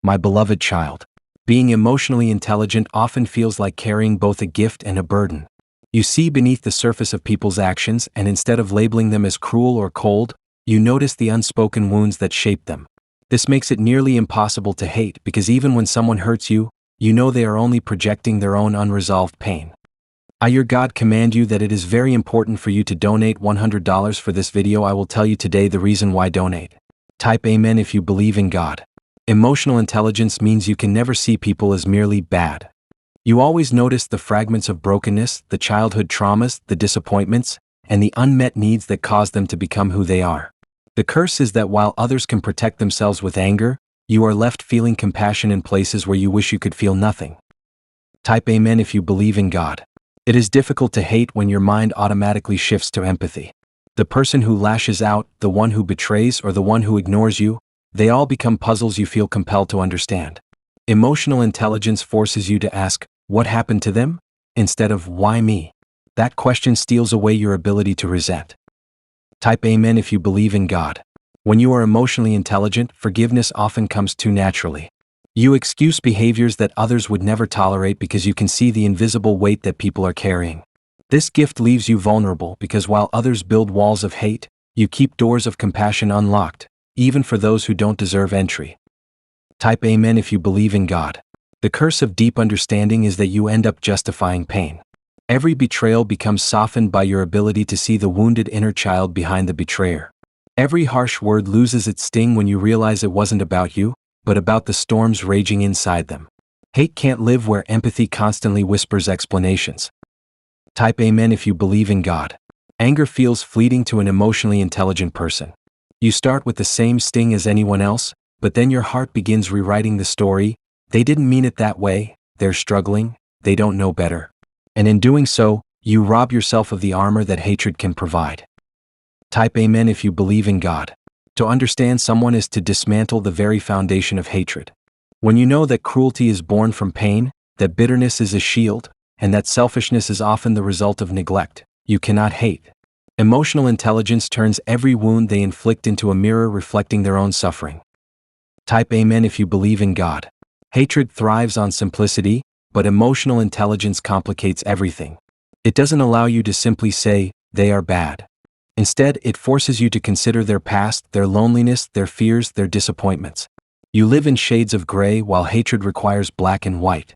My beloved child. Being emotionally intelligent often feels like carrying both a gift and a burden. You see beneath the surface of people's actions, and instead of labeling them as cruel or cold, you notice the unspoken wounds that shape them. This makes it nearly impossible to hate, because even when someone hurts you, you know they are only projecting their own unresolved pain. I, your God, command you that it is very important for you to donate $100 for this video. I will tell you today the reason why. Donate. Type Amen if you believe in God. Emotional intelligence means you can never see people as merely bad. You always notice the fragments of brokenness, the childhood traumas, the disappointments, and the unmet needs that cause them to become who they are. The curse is that while others can protect themselves with anger, you are left feeling compassion in places where you wish you could feel nothing. Type Amen if you believe in God. It is difficult to hate when your mind automatically shifts to empathy. The person who lashes out, the one who betrays, or the one who ignores you, they all become puzzles you feel compelled to understand. Emotional intelligence forces you to ask, what happened to them? Instead of, why me? That question steals away your ability to resent. Type Amen if you believe in God. When you are emotionally intelligent, forgiveness often comes too naturally. You excuse behaviors that others would never tolerate because you can see the invisible weight that people are carrying. This gift leaves you vulnerable because while others build walls of hate, you keep doors of compassion unlocked, even for those who don't deserve entry. Type Amen if you believe in God. The curse of deep understanding is that you end up justifying pain. Every betrayal becomes softened by your ability to see the wounded inner child behind the betrayer. Every harsh word loses its sting when you realize it wasn't about you, but about the storms raging inside them. Hate can't live where empathy constantly whispers explanations. Type Amen if you believe in God. Anger feels fleeting to an emotionally intelligent person. You start with the same sting as anyone else, but then your heart begins rewriting the story. They didn't mean it that way, they're struggling, they don't know better. And in doing so, you rob yourself of the armor that hatred can provide. Type Amen if you believe in God. To understand someone is to dismantle the very foundation of hatred. When you know that cruelty is born from pain, that bitterness is a shield, and that selfishness is often the result of neglect, you cannot hate. Emotional intelligence turns every wound they inflict into a mirror reflecting their own suffering. Type Amen if you believe in God. Hatred thrives on simplicity, but emotional intelligence complicates everything. It doesn't allow you to simply say, they are bad. Instead, it forces you to consider their past, their loneliness, their fears, their disappointments. You live in shades of gray while hatred requires black and white.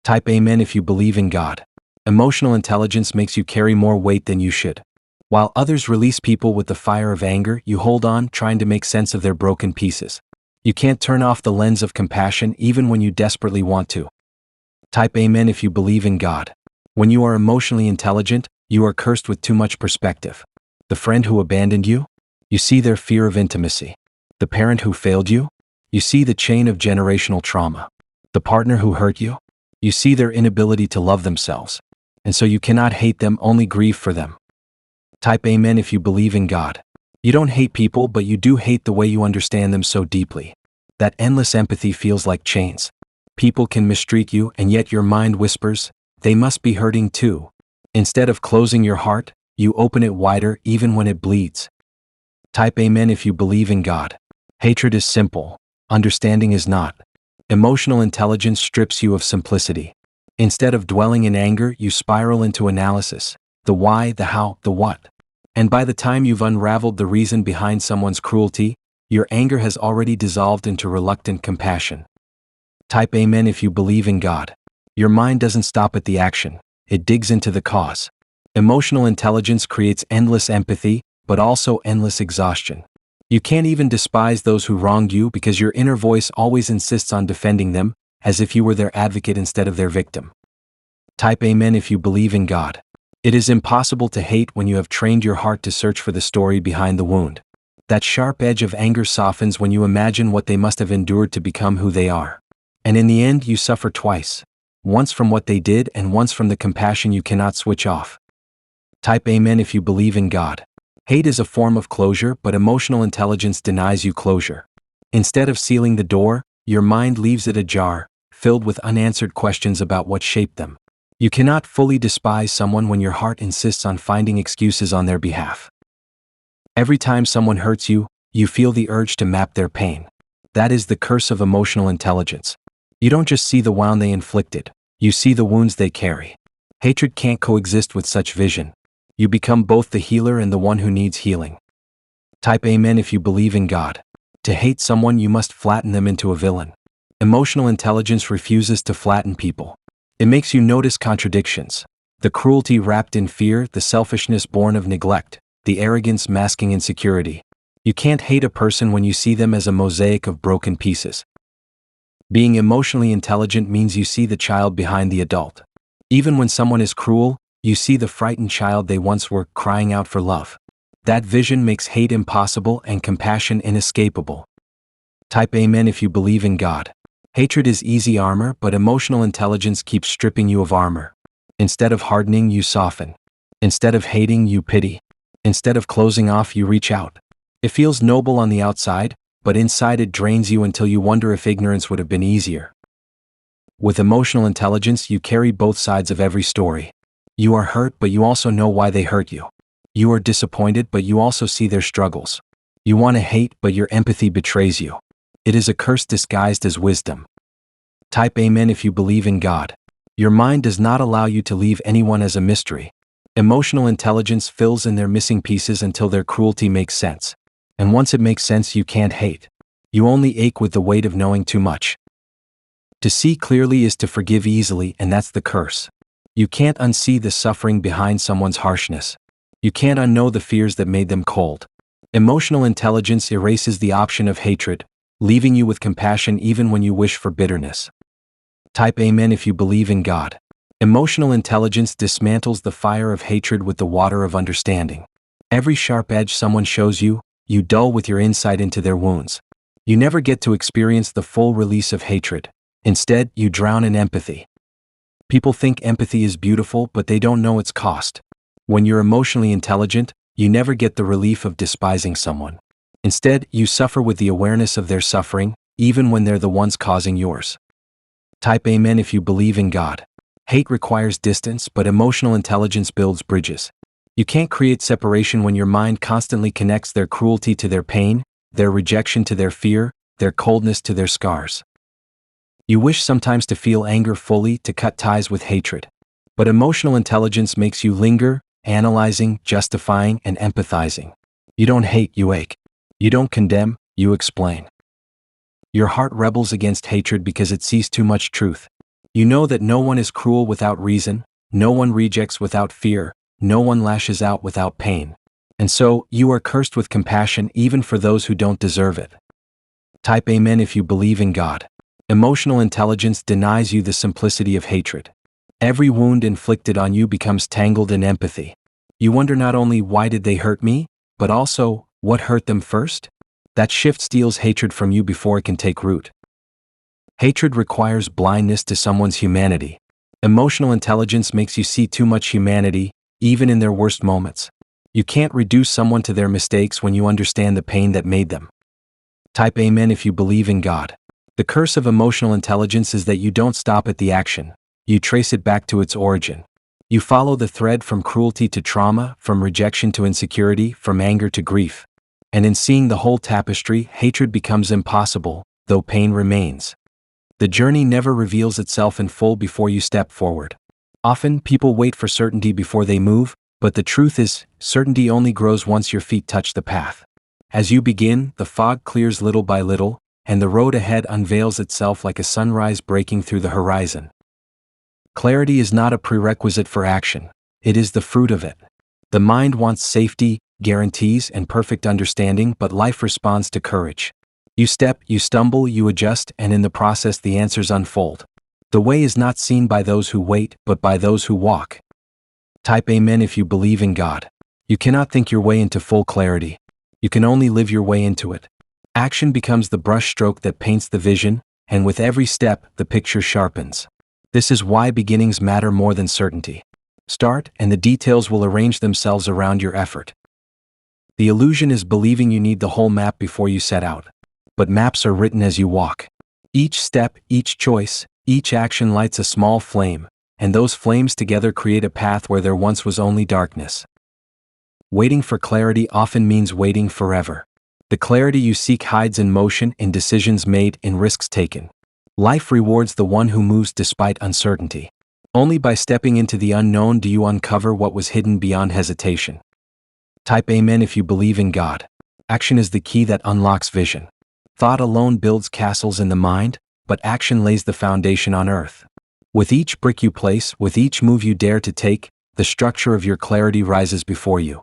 Type Amen if you believe in God. Emotional intelligence makes you carry more weight than you should. While others release people with the fire of anger, you hold on, trying to make sense of their broken pieces. You can't turn off the lens of compassion even when you desperately want to. Type Amen if you believe in God. When you are emotionally intelligent, you are cursed with too much perspective. The friend who abandoned you? You see their fear of intimacy. The parent who failed you? You see the chain of generational trauma. The partner who hurt you? You see their inability to love themselves. And so you cannot hate them, only grieve for them. Type Amen if you believe in God. You don't hate people, but you do hate the way you understand them so deeply. That endless empathy feels like chains. People can mistreat you, and yet your mind whispers, they must be hurting too. Instead of closing your heart, you open it wider even when it bleeds. Type Amen if you believe in God. Hatred is simple. Understanding is not. Emotional intelligence strips you of simplicity. Instead of dwelling in anger, you spiral into analysis. The why, the how, the what. And by the time you've unraveled the reason behind someone's cruelty, your anger has already dissolved into reluctant compassion. Type Amen if you believe in God. Your mind doesn't stop at the action. It digs into the cause. Emotional intelligence creates endless empathy, but also endless exhaustion. You can't even despise those who wronged you because your inner voice always insists on defending them, as if you were their advocate instead of their victim. Type Amen if you believe in God. It is impossible to hate when you have trained your heart to search for the story behind the wound. That sharp edge of anger softens when you imagine what they must have endured to become who they are. And in the end, you suffer twice. Once from what they did and once from the compassion you cannot switch off. Type Amen if you believe in God. Hate is a form of closure, but emotional intelligence denies you closure. Instead of sealing the door, your mind leaves it ajar, filled with unanswered questions about what shaped them. You cannot fully despise someone when your heart insists on finding excuses on their behalf. Every time someone hurts you, you feel the urge to map their pain. That is the curse of emotional intelligence. You don't just see the wound they inflicted, you see the wounds they carry. Hatred can't coexist with such vision. You become both the healer and the one who needs healing. Type Amen if you believe in God. To hate someone, you must flatten them into a villain. Emotional intelligence refuses to flatten people. It makes you notice contradictions. The cruelty wrapped in fear, the selfishness born of neglect, the arrogance masking insecurity. You can't hate a person when you see them as a mosaic of broken pieces. Being emotionally intelligent means you see the child behind the adult. Even when someone is cruel, you see the frightened child they once were, crying out for love. That vision makes hate impossible and compassion inescapable. Type Amen if you believe in God. Hatred is easy armor, but emotional intelligence keeps stripping you of armor. Instead of hardening, you soften. Instead of hating, you pity. Instead of closing off, you reach out. It feels noble on the outside, but inside it drains you until you wonder if ignorance would have been easier. With emotional intelligence, you carry both sides of every story. You are hurt, but you also know why they hurt you. You are disappointed, but you also see their struggles. You want to hate, but your empathy betrays you. It is a curse disguised as wisdom. Type Amen if you believe in God. Your mind does not allow you to leave anyone as a mystery. Emotional intelligence fills in their missing pieces until their cruelty makes sense. And once it makes sense, you can't hate. You only ache with the weight of knowing too much. To see clearly is to forgive easily, and that's the curse. You can't unsee the suffering behind someone's harshness. You can't unknow the fears that made them cold. Emotional intelligence erases the option of hatred, leaving you with compassion even when you wish for bitterness. Type Amen if you believe in God. Emotional intelligence dismantles the fire of hatred with the water of understanding. Every sharp edge someone shows you, you dull with your insight into their wounds. You never get to experience the full release of hatred. Instead, you drown in empathy. People think empathy is beautiful, but they don't know its cost. When you're emotionally intelligent, you never get the relief of despising someone. Instead, you suffer with the awareness of their suffering, even when they're the ones causing yours. Type Amen if you believe in God. Hate requires distance, but emotional intelligence builds bridges. You can't create separation when your mind constantly connects their cruelty to their pain, their rejection to their fear, their coldness to their scars. You wish sometimes to feel anger fully, to cut ties with hatred. But emotional intelligence makes you linger, analyzing, justifying, and empathizing. You don't hate, you ache. You don't condemn, you explain. Your heart rebels against hatred because it sees too much truth. You know that no one is cruel without reason, no one rejects without fear, no one lashes out without pain. And so, you are cursed with compassion even for those who don't deserve it. Type Amen if you believe in God. Emotional intelligence denies you the simplicity of hatred. Every wound inflicted on you becomes tangled in empathy. You wonder not only why did they hurt me, but also, what hurt them first? That shift steals hatred from you before it can take root. Hatred requires blindness to someone's humanity. Emotional intelligence makes you see too much humanity, even in their worst moments. You can't reduce someone to their mistakes when you understand the pain that made them. Type Amen if you believe in God. The curse of emotional intelligence is that you don't stop at the action. You trace it back to its origin. You follow the thread from cruelty to trauma, from rejection to insecurity, from anger to grief. And in seeing the whole tapestry, hatred becomes impossible, though pain remains. The journey never reveals itself in full before you step forward. Often, people wait for certainty before they move, but the truth is, certainty only grows once your feet touch the path. As you begin, the fog clears little by little, and the road ahead unveils itself like a sunrise breaking through the horizon. Clarity is not a prerequisite for action. It is the fruit of it. The mind wants safety, guarantees, and perfect understanding, but life responds to courage. You step, you stumble, you adjust, and in the process the answers unfold. The way is not seen by those who wait, but by those who walk. Type Amen if you believe in God. You cannot think your way into full clarity. You can only live your way into it. Action becomes the brushstroke that paints the vision, and with every step, the picture sharpens. This is why beginnings matter more than certainty. Start, and the details will arrange themselves around your effort. The illusion is believing you need the whole map before you set out. But maps are written as you walk. Each step, each choice, each action lights a small flame, and those flames together create a path where there once was only darkness. Waiting for clarity often means waiting forever. The clarity you seek hides in motion, in decisions made, in risks taken. Life rewards the one who moves despite uncertainty. Only by stepping into the unknown do you uncover what was hidden beyond hesitation. Type Amen if you believe in God. Action is the key that unlocks vision. Thought alone builds castles in the mind, but action lays the foundation on earth. With each brick you place, with each move you dare to take, the structure of your clarity rises before you.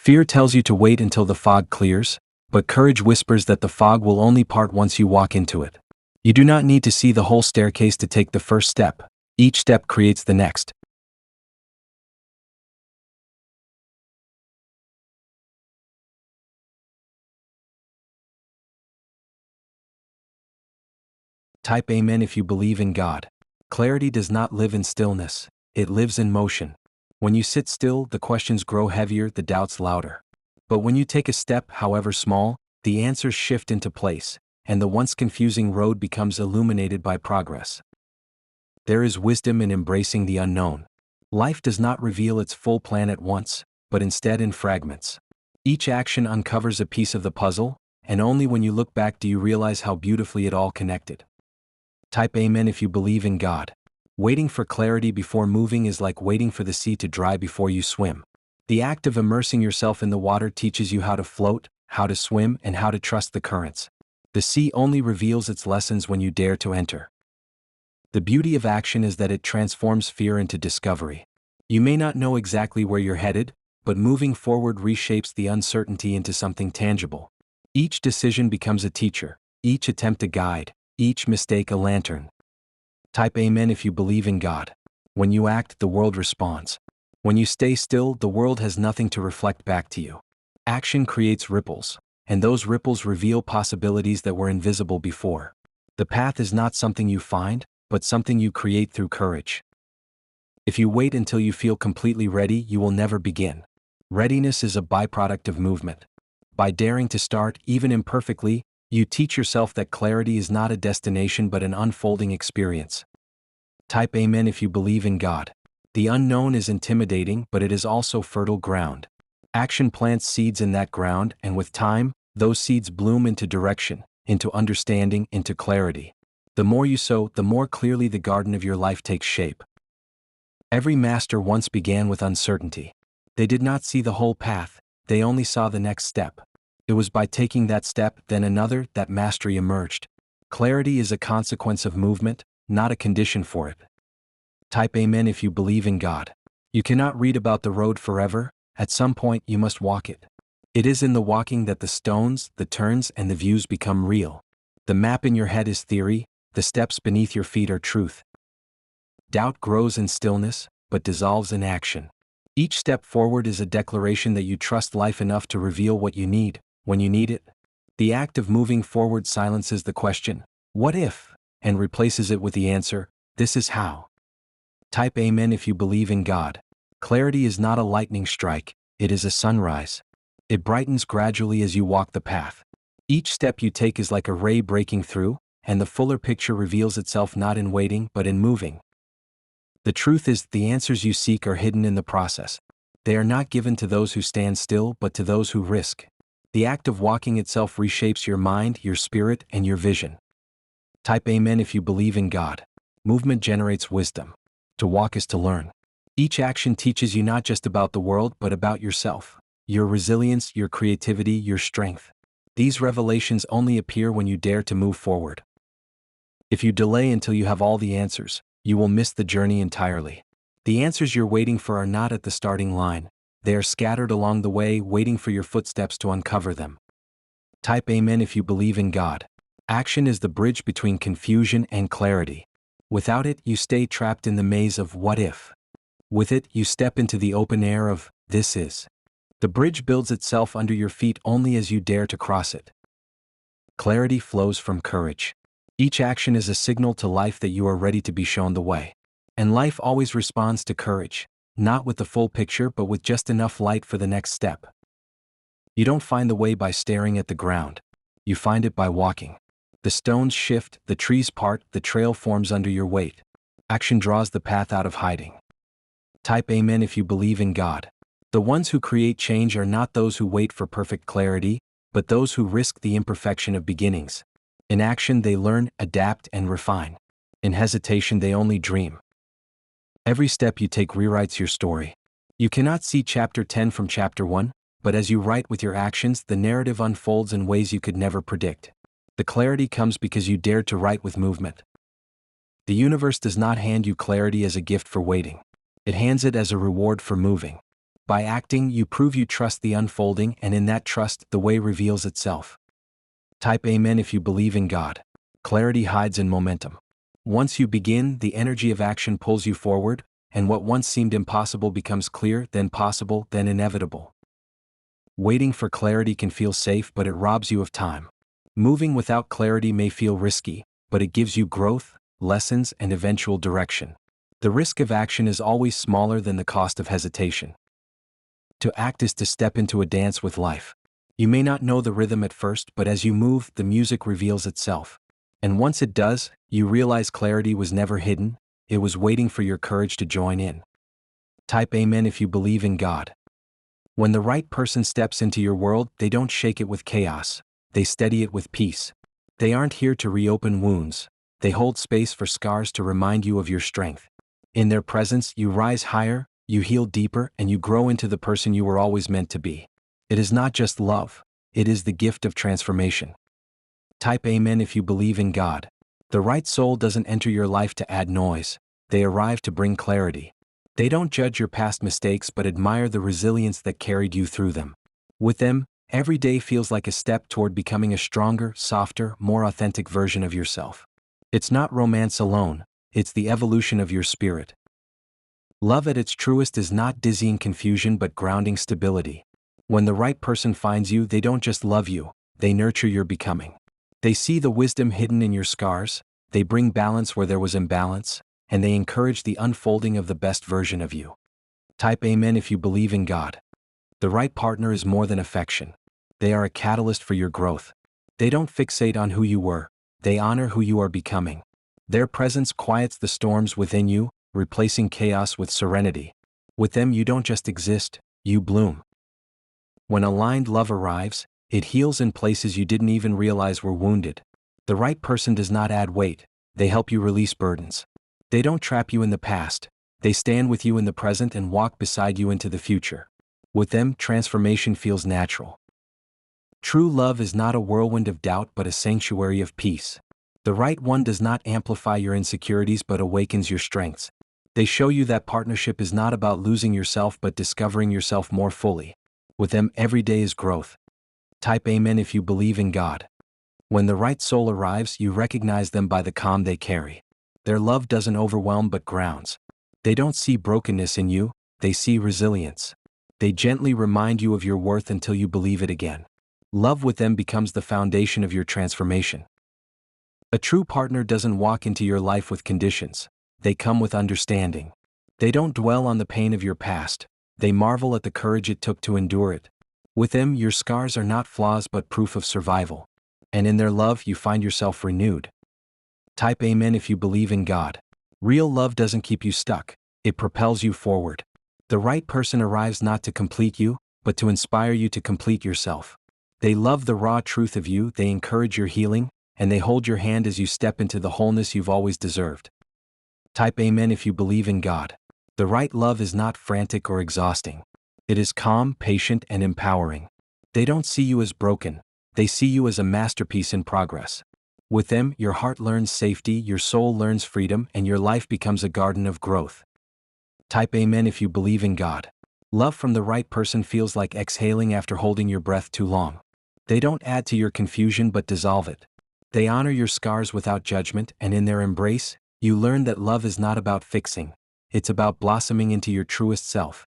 Fear tells you to wait until the fog clears, but courage whispers that the fog will only part once you walk into it. You do not need to see the whole staircase to take the first step. Each step creates the next. Type Amen if you believe in God. Clarity does not live in stillness, it lives in motion. When you sit still, the questions grow heavier, the doubts louder. But when you take a step, however small, the answers shift into place, and the once confusing road becomes illuminated by progress. There is wisdom in embracing the unknown. Life does not reveal its full plan at once, but instead in fragments. Each action uncovers a piece of the puzzle, and only when you look back do you realize how beautifully it all connected. Type Amen if you believe in God. Waiting for clarity before moving is like waiting for the sea to dry before you swim. The act of immersing yourself in the water teaches you how to float, how to swim, and how to trust the currents. The sea only reveals its lessons when you dare to enter. The beauty of action is that it transforms fear into discovery. You may not know exactly where you're headed, but moving forward reshapes the uncertainty into something tangible. Each decision becomes a teacher, each attempt a guide, each mistake a lantern. Type Amen if you believe in God. When you act, the world responds. When you stay still, the world has nothing to reflect back to you. Action creates ripples, and those ripples reveal possibilities that were invisible before. The path is not something you find, but something you create through courage. If you wait until you feel completely ready, you will never begin. Readiness is a byproduct of movement. By daring to start, even imperfectly, you teach yourself that clarity is not a destination but an unfolding experience. Type Amen if you believe in God. The unknown is intimidating, but it is also fertile ground. Action plants seeds in that ground, and with time, those seeds bloom into direction, into understanding, into clarity. The more you sow, the more clearly the garden of your life takes shape. Every master once began with uncertainty. They did not see the whole path, they only saw the next step. It was by taking that step, then another, that mastery emerged. Clarity is a consequence of movement, not a condition for it. Type Amen if you believe in God. You cannot read about the road forever, at some point you must walk it. It is in the walking that the stones, the turns, and the views become real. The map in your head is theory, the steps beneath your feet are truth. Doubt grows in stillness, but dissolves in action. Each step forward is a declaration that you trust life enough to reveal what you need, when you need it. The act of moving forward silences the question, what if, and replaces it with the answer, this is how. Type Amen if you believe in God. Clarity is not a lightning strike, it is a sunrise. It brightens gradually as you walk the path. Each step you take is like a ray breaking through, and the fuller picture reveals itself not in waiting but in moving. The truth is, the answers you seek are hidden in the process. They are not given to those who stand still but to those who risk. The act of walking itself reshapes your mind, your spirit, and your vision. Type Amen if you believe in God. Movement generates wisdom. To walk is to learn. Each action teaches you not just about the world but about yourself, your resilience, your creativity, your strength. These revelations only appear when you dare to move forward. If you delay until you have all the answers, you will miss the journey entirely. The answers you're waiting for are not at the starting line. They are scattered along the way, waiting for your footsteps to uncover them. Type Amen if you believe in God. Action is the bridge between confusion and clarity. Without it, you stay trapped in the maze of what if. With it, you step into the open air of this is. The bridge builds itself under your feet only as you dare to cross it. Clarity flows from courage. Each action is a signal to life that you are ready to be shown the way. And life always responds to courage, not with the full picture but with just enough light for the next step. You don't find the way by staring at the ground. You find it by walking. The stones shift, the trees part, the trail forms under your weight. Action draws the path out of hiding. Type Amen if you believe in God. The ones who create change are not those who wait for perfect clarity, but those who risk the imperfection of beginnings. In action they learn, adapt, and refine. In hesitation they only dream. Every step you take rewrites your story. You cannot see chapter 10 from chapter 1, but as you write with your actions, the narrative unfolds in ways you could never predict. The clarity comes because you dared to write with movement. The universe does not hand you clarity as a gift for waiting. It hands it as a reward for moving. By acting, you prove you trust the unfolding, and in that trust, the way reveals itself. Type Amen if you believe in God. Clarity hides in momentum. Once you begin, the energy of action pulls you forward, and what once seemed impossible becomes clear, then possible, then inevitable. Waiting for clarity can feel safe, but it robs you of time. Moving without clarity may feel risky, but it gives you growth, lessons, and eventual direction. The risk of action is always smaller than the cost of hesitation. To act is to step into a dance with life. You may not know the rhythm at first, but as you move, the music reveals itself. And once it does, you realize clarity was never hidden, it was waiting for your courage to join in. Type Amen if you believe in God. When the right person steps into your world, they don't shake it with chaos, they steady it with peace. They aren't here to reopen wounds, they hold space for scars to remind you of your strength. In their presence, you rise higher, you heal deeper, and you grow into the person you were always meant to be. It is not just love, it is the gift of transformation. Type Amen if you believe in God. The right soul doesn't enter your life to add noise, they arrive to bring clarity. They don't judge your past mistakes but admire the resilience that carried you through them. With them, every day feels like a step toward becoming a stronger, softer, more authentic version of yourself. It's not romance alone, it's the evolution of your spirit. Love at its truest is not dizzying confusion but grounding stability. When the right person finds you, they don't just love you, they nurture your becoming. They see the wisdom hidden in your scars, they bring balance where there was imbalance, and they encourage the unfolding of the best version of you. Type Amen if you believe in God. The right partner is more than affection. They are a catalyst for your growth. They don't fixate on who you were, they honor who you are becoming. Their presence quiets the storms within you, replacing chaos with serenity. With them you don't just exist, you bloom. When aligned love arrives, it heals in places you didn't even realize were wounded. The right person does not add weight, they help you release burdens. They don't trap you in the past, they stand with you in the present and walk beside you into the future. With them, transformation feels natural. True love is not a whirlwind of doubt but a sanctuary of peace. The right one does not amplify your insecurities but awakens your strengths. They show you that partnership is not about losing yourself but discovering yourself more fully. With them, every day is growth. Type Amen if you believe in God. When the right soul arrives, you recognize them by the calm they carry. Their love doesn't overwhelm but grounds. They don't see brokenness in you, they see resilience. They gently remind you of your worth until you believe it again. Love with them becomes the foundation of your transformation. A true partner doesn't walk into your life with conditions, they come with understanding. They don't dwell on the pain of your past, they marvel at the courage it took to endure it. With them, your scars are not flaws but proof of survival. And in their love, you find yourself renewed. Type Amen if you believe in God. Real love doesn't keep you stuck, it propels you forward. The right person arrives not to complete you, but to inspire you to complete yourself. They love the raw truth of you, they encourage your healing, and they hold your hand as you step into the wholeness you've always deserved. Type Amen if you believe in God. The right love is not frantic or exhausting. It is calm, patient, and empowering. They don't see you as broken, they see you as a masterpiece in progress. With them, your heart learns safety, your soul learns freedom, and your life becomes a garden of growth. Type Amen if you believe in God. Love from the right person feels like exhaling after holding your breath too long. They don't add to your confusion but dissolve it. They honor your scars without judgment, and in their embrace, you learn that love is not about fixing, it's about blossoming into your truest self.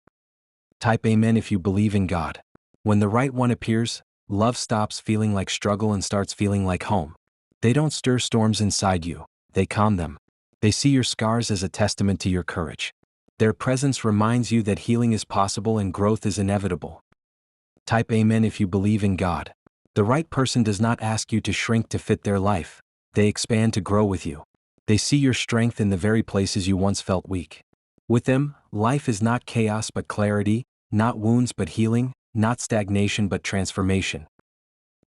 Type Amen if you believe in God. When the right one appears, love stops feeling like struggle and starts feeling like home. They don't stir storms inside you, they calm them. They see your scars as a testament to your courage. Their presence reminds you that healing is possible and growth is inevitable. Type Amen if you believe in God. The right person does not ask you to shrink to fit their life, they expand to grow with you. They see your strength in the very places you once felt weak. With them, life is not chaos but clarity, not wounds but healing, not stagnation but transformation.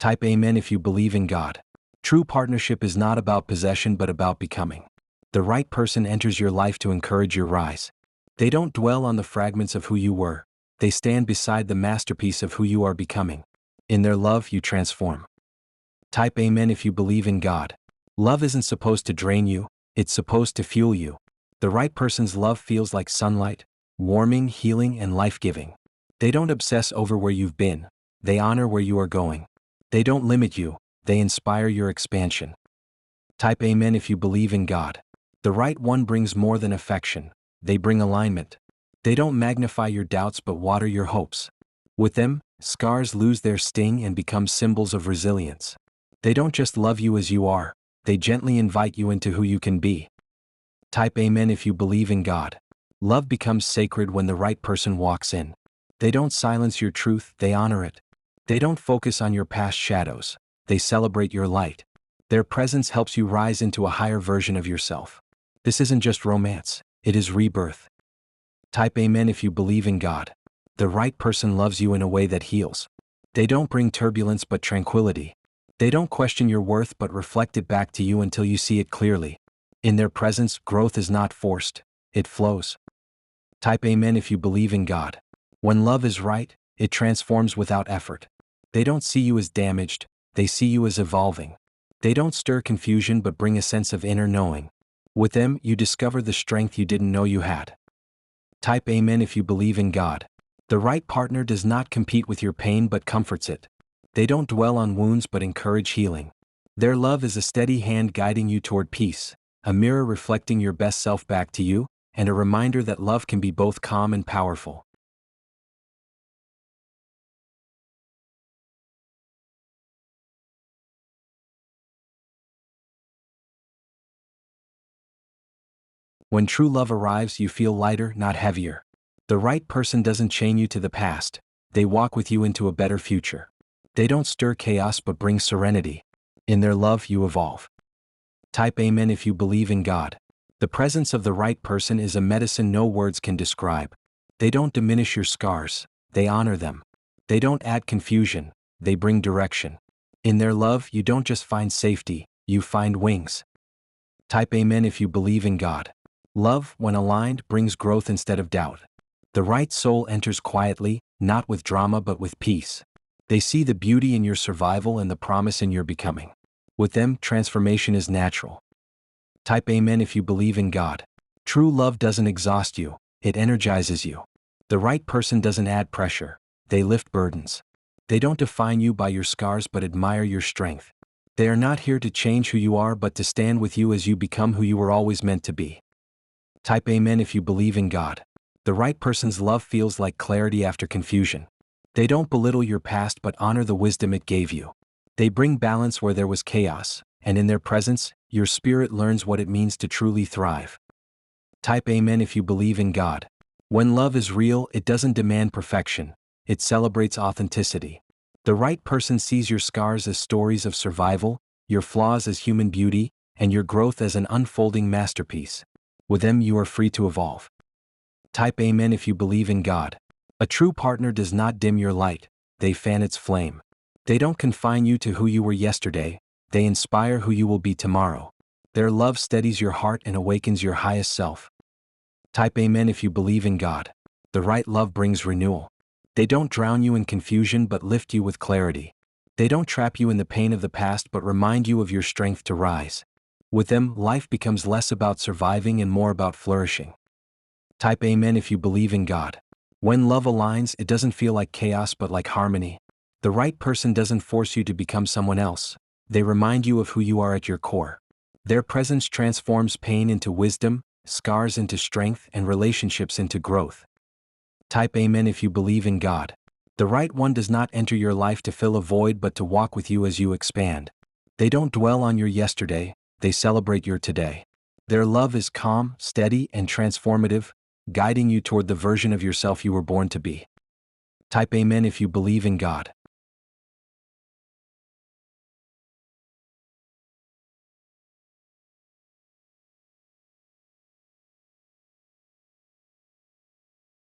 Type Amen if you believe in God. True partnership is not about possession but about becoming. The right person enters your life to encourage your rise. They don't dwell on the fragments of who you were. They stand beside the masterpiece of who you are becoming. In their love, you transform. Type Amen if you believe in God. Love isn't supposed to drain you, it's supposed to fuel you. The right person's love feels like sunlight, warming, healing, and life-giving. They don't obsess over where you've been, they honor where you are going. They don't limit you, they inspire your expansion. Type Amen if you believe in God. The right one brings more than affection, they bring alignment. They don't magnify your doubts but water your hopes. With them, scars lose their sting and become symbols of resilience. They don't just love you as you are, they gently invite you into who you can be. Type Amen if you believe in God. Love becomes sacred when the right person walks in. They don't silence your truth, they honor it. They don't focus on your past shadows, they celebrate your light. Their presence helps you rise into a higher version of yourself. This isn't just romance, it is rebirth. Type Amen if you believe in God. The right person loves you in a way that heals. They don't bring turbulence but tranquility. They don't question your worth but reflect it back to you until you see it clearly. In their presence, growth is not forced, it flows. Type Amen if you believe in God. When love is right, it transforms without effort. They don't see you as damaged, they see you as evolving. They don't stir confusion but bring a sense of inner knowing. With them, you discover the strength you didn't know you had. Type Amen if you believe in God. The right partner does not compete with your pain but comforts it. They don't dwell on wounds but encourage healing. Their love is a steady hand guiding you toward peace, a mirror reflecting your best self back to you, and a reminder that love can be both calm and powerful. When true love arrives, you feel lighter, not heavier. The right person doesn't chain you to the past, they walk with you into a better future. They don't stir chaos but bring serenity. In their love, you evolve. Type Amen if you believe in God. The presence of the right person is a medicine no words can describe. They don't diminish your scars, they honor them. They don't add confusion, they bring direction. In their love, you don't just find safety, you find wings. Type Amen if you believe in God. Love, when aligned, brings growth instead of doubt. The right soul enters quietly, not with drama but with peace. They see the beauty in your survival and the promise in your becoming. With them, transformation is natural. Type Amen if you believe in God. True love doesn't exhaust you, it energizes you. The right person doesn't add pressure, they lift burdens. They don't define you by your scars but admire your strength. They are not here to change who you are but to stand with you as you become who you were always meant to be. Type Amen if you believe in God. The right person's love feels like clarity after confusion. They don't belittle your past but honor the wisdom it gave you. They bring balance where there was chaos, and in their presence, your spirit learns what it means to truly thrive. Type Amen if you believe in God. When love is real, it doesn't demand perfection, it celebrates authenticity. The right person sees your scars as stories of survival, your flaws as human beauty, and your growth as an unfolding masterpiece. With them, you are free to evolve. Type Amen if you believe in God. A true partner does not dim your light, they fan its flame. They don't confine you to who you were yesterday, they inspire who you will be tomorrow. Their love steadies your heart and awakens your highest self. Type Amen if you believe in God. The right love brings renewal. They don't drown you in confusion but lift you with clarity. They don't trap you in the pain of the past but remind you of your strength to rise. With them, life becomes less about surviving and more about flourishing. Type Amen if you believe in God. When love aligns, it doesn't feel like chaos but like harmony. The right person doesn't force you to become someone else, they remind you of who you are at your core. Their presence transforms pain into wisdom, scars into strength, and relationships into growth. Type Amen if you believe in God. The right one does not enter your life to fill a void but to walk with you as you expand. They don't dwell on your yesterday, they celebrate your today. Their love is calm, steady, and transformative, guiding you toward the version of yourself you were born to be. Type Amen if you believe in God.